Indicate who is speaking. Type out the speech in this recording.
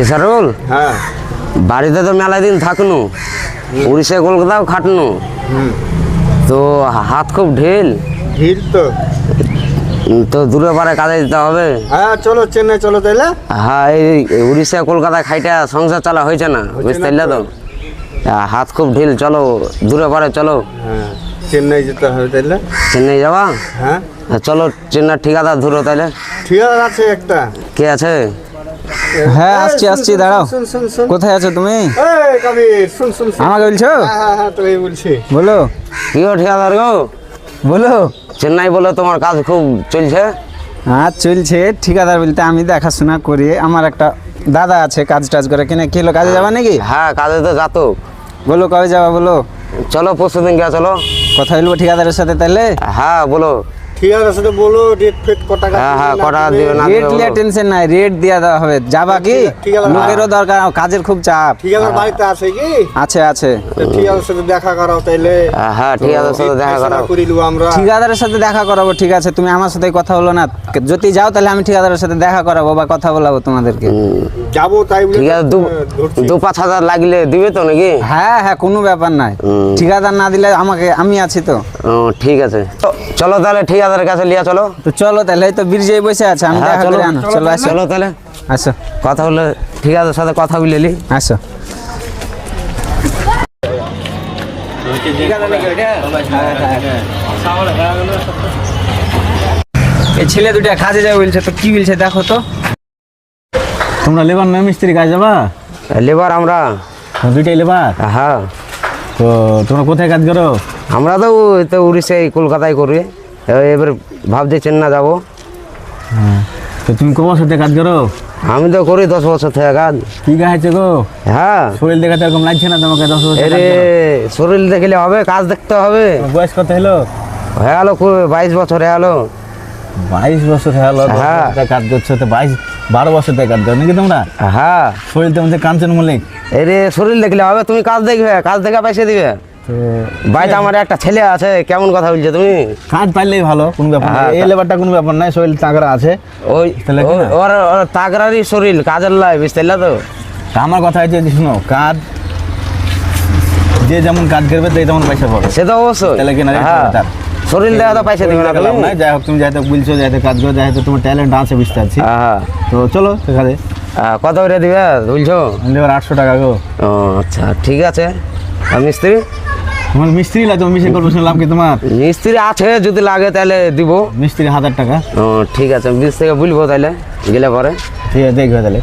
Speaker 1: এসারুল
Speaker 2: হ্যাঁ
Speaker 1: বাড়িতে তো মেলা দিন থাকনু, উড়িষ্যা কলকাতাও খাটনু, তো হাত খুব ঢিল
Speaker 2: ভিড় তো।
Speaker 1: তো দূরে পারে কাজে দিতে হবে।
Speaker 2: হ্যাঁ চলো চেন্নাই চলো তাইলে।
Speaker 1: হ্যাঁ এই উড়িষ্যা কলকাতা খাইটা সংসার চালা হয়েছে না, বুঝতে পারলে তো। হাত খুব ঢিল, চলো দূরে পারে চলো।
Speaker 2: হ্যাঁ চেন্নাই যেতে হবে তাইলে।
Speaker 1: চেন্নাই যাবা?
Speaker 2: হ্যাঁ
Speaker 1: চলো চেন্নাই ঠিকাদার ধরো তাইলে।
Speaker 2: ঠিক আছে একটা
Speaker 1: কে আছে?
Speaker 3: হ্যাঁ আসছি আসছি, দাঁড়াও।
Speaker 2: শুন শুন শুন
Speaker 3: কোথায় আছো তুমি?
Speaker 2: এই কবির শুন শুন শুন।
Speaker 3: আমাকে বলছো?
Speaker 2: হ্যাঁ হ্যাঁ হ্যাঁ তোকে বলছি।
Speaker 3: বলো
Speaker 1: কি গো ঠিকাদার গো,
Speaker 3: বলো।
Speaker 1: চেন্নাই বলে তোমার কাজ খুব চলছে?
Speaker 3: হ্যাঁ চলছে, ঠিকাদার বলতে আমি দেখাশোনা করি। আমার একটা দাদা আছে কাজ টাজ করে। কিনে কি হলো, কাজে যাবা নাকি?
Speaker 1: হ্যাঁ কাজে তো যাতো।
Speaker 3: বলো কবে যাবা বলো।
Speaker 1: চলো পরশু দিন গিয়া চলো।
Speaker 3: কথা বলবো ঠিকাদারের সাথে তাহলে।
Speaker 1: হ্যাঁ বলো।
Speaker 2: ঠিক আছে সেটা বলো, রেট ফেট কত টাকা
Speaker 1: হ্যাঁ হ্যাঁ কটা
Speaker 2: দিবে
Speaker 1: দিবে না
Speaker 3: রেট
Speaker 1: দিবে
Speaker 3: নিয়ে
Speaker 1: বলো।
Speaker 3: টেনশন নাই, রেট দিয়ে দেওয়া হবে। যাবা কি?
Speaker 2: ঠিক আছে।
Speaker 3: লোকেরও দরকার, কাজের খুব চাপ
Speaker 2: ঠিক আছে বাড়িতে আছে কি?
Speaker 3: আছে আছে।
Speaker 2: তো ঠিক আছে সাথে দেখা করাও তাইলে।
Speaker 1: হ্যাঁ ঠিক আছে, সাথে দেখা করো।
Speaker 2: করিলু আমরা।
Speaker 3: ঠিকাদারের সাথে দেখা করাবো, ঠিক আছে। তুমি আমার সাথে কথা বলো না, যদি যাও তাহলে আমি ঠিকাদারের সাথে দেখা করাবো বা কথা বলাবো তোমাদেরকে।
Speaker 2: যাবো তাই বলে
Speaker 1: ঠিক আছে,
Speaker 2: ধরছি।
Speaker 1: 2-5 হাজার লাগলে দিবে তো নাকি?
Speaker 3: হ্যাঁ হ্যাঁ কোনো ব্যাপার নাই। ঠিকাদার না দিলে আমি আছি তো।
Speaker 1: ও ঠিক আছে, চলো তাহলে ঠিকাদারের কাছে লিয়া চলো।
Speaker 3: তো চলো তাহলে, এই তো বীরজয় বসে আছে, আমি
Speaker 1: হ্যাঁ
Speaker 3: দেখা
Speaker 1: চলো
Speaker 3: করে আনো। চলো আসো
Speaker 1: চলো তাহলে
Speaker 3: আসো
Speaker 1: কথা বলে ঠিকাদারের সাথে কথা বলে নি।
Speaker 3: আসো। এই ছেলে দুটা কাজে যাবে বলছে, তো কি বলছে দেখো তো।
Speaker 4: তোমরা লেবার না মিস্ত্রি কাজ যাবা?
Speaker 1: লেবার আমরা।
Speaker 4: দুইটাই লেবার?
Speaker 1: হ্যাঁ
Speaker 4: তো তোমরা কোথায় কাজ করো?
Speaker 1: আমরা তো তো উড়িষ্যায় কলকাতায় করি, এবার ভাবছি চেন্নাই যাবো।
Speaker 4: তো তুমি ক বছর থেকে কাজ করো?
Speaker 1: আমি তো করি 10 বছর থেকে কাজ।
Speaker 4: কি গাইছে গো?
Speaker 1: হ্যাঁ
Speaker 4: শরীর দেখাতে এরকম লাগছে না তোমাকে 10 বছর
Speaker 1: এরে শরীর দেখলে হবে, কাজ দেখতে হবে।
Speaker 4: বয়স কত হলো?
Speaker 1: হয়ে গেল 22 বছর হয়ে গেল।
Speaker 4: 22 বছর হলো
Speaker 1: হ্যাঁ।
Speaker 4: কাজ করছো, তো 12 বছর থেকে কাজ করো নাকি তোমরা?
Speaker 1: হ্যাঁ
Speaker 4: শরীর তোমাদের কাঞ্চন মল্লিক।
Speaker 1: এরে শরীর দেখলে হবে, তুমি কাজ দেখবে, কাজ দেখা পয়সা দিবে।
Speaker 4: তো
Speaker 1: বাড়িতে আমার একটা ছেলে আছে, কেমন কথা বলছো তুমি?
Speaker 4: কাজ পাইলেই ভালো, কোনো ব্যাপার না।
Speaker 1: হ্যাঁ,
Speaker 4: এই লেবারটা কোনো ব্যাপার নাই, শরীর তাগড়া আছে।
Speaker 1: ওই
Speaker 4: তাহলে কি না?
Speaker 1: ওর ওর তাগরারই শরীর, কাজের লাই, বুঝতে পারলে তো।
Speaker 4: তা আমার কথা হচ্ছে যে শুনো, কাজ যে যেমন কাজ করবে তাই তেমন পয়সা পাবে।
Speaker 1: সে তো অবশ্যই।
Speaker 4: তাহলে কি না,
Speaker 1: হ্যাঁ
Speaker 4: তার
Speaker 1: শরীর দেখা তো পয়সা দিবে না
Speaker 4: লাভ
Speaker 1: তুমি।
Speaker 4: নাই। যাই হোক, তুমি যাইতে বলছো, যাইতে কাজ করো, যাইতে তোমার ট্যালেন্ট আছে বুঝতে পারছি।
Speaker 1: হ্যাঁ
Speaker 4: তো চলো সেখানে।
Speaker 1: কত করে দিবে বলছো?
Speaker 4: লেবার 800 টাকা গো।
Speaker 1: ও আচ্ছা ঠিক আছে। আর মিস্ত্রি?
Speaker 4: তোমার মিস্ত্রি লাগে, তুমি মিস্ত্রি করবো, লাভ কি তোমার?
Speaker 1: মিস্ত্রি আছে, যদি লাগে তাহলে দিব।
Speaker 4: মিস্ত্রি 1000 টাকা।
Speaker 1: ও ঠিক আছে, 20 থেকে বলবো তাহলে গেলে পরে।
Speaker 4: ঠিক আছে দেখবে তাহলে।